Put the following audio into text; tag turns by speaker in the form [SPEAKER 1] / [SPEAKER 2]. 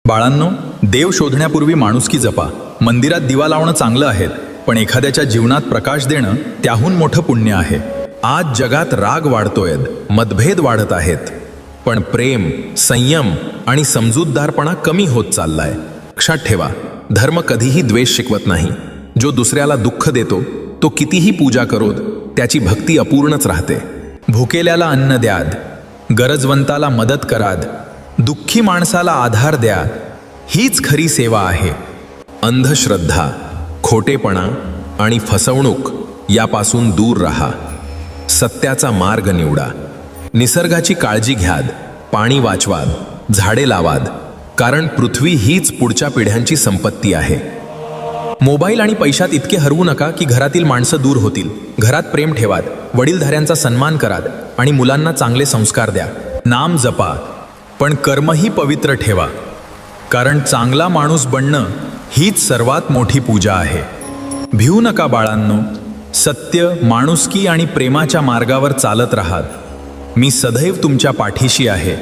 [SPEAKER 1] बाळांनो, देव शोधण्यापूर्वी माणुसकी जपा. मंदिरात दिवा लावणं चांगलं आहे, पण एखाद्याच्या जीवनात प्रकाश देणं त्याहून मोठं पुण्य आहे. आज जगात राग वाढतोय, मतभेद वाढत आहेत, पण प्रेम, संयम आणि समजूतदारपणा कमी होत चाललाय. लक्षात ठेवा, धर्म कधीही द्वेष शिकवत नाही. जो दुसऱ्याला दुःख देतो तो कितीही पूजा करोत त्याची भक्ती अपूर्णच राहते. भुकेल्याला अन्न द्याद, गरजवंताला मदत कराद, दुःखी माणसाला आधार द्या, हीच खरी सेवा आहे. अंधश्रद्धा, खोटेपणा आणि फसवणूक यापासून दूर राहा. सत्याचा मार्ग निवडा. निसर्गाची काळजी घ्याद, पाणी वाचवाद, झाडे लावाद, कारण पृथ्वी हीच पुढच्या पिढ्यांची संपत्ती आहे. मोबाईल आणि पैशात इतके हरवू नका की घरातील माणसं दूर होतील. घरात प्रेम ठेवाद, वडीलधाऱ्यांचा सन्मान कराद आणि मुलांना चांगले संस्कार द्या. नाम जपा, पण कर्मही पवित्र ठेवा, कारण चांगला माणूस बनणं हीच सर्वात मोठी पूजा आहे. भिवू नका बाळांनो, सत्य, माणुसकी आणि प्रेमाच्या मार्गावर चालत राहात. मी सदैव तुमच्या पाठीशी आहे.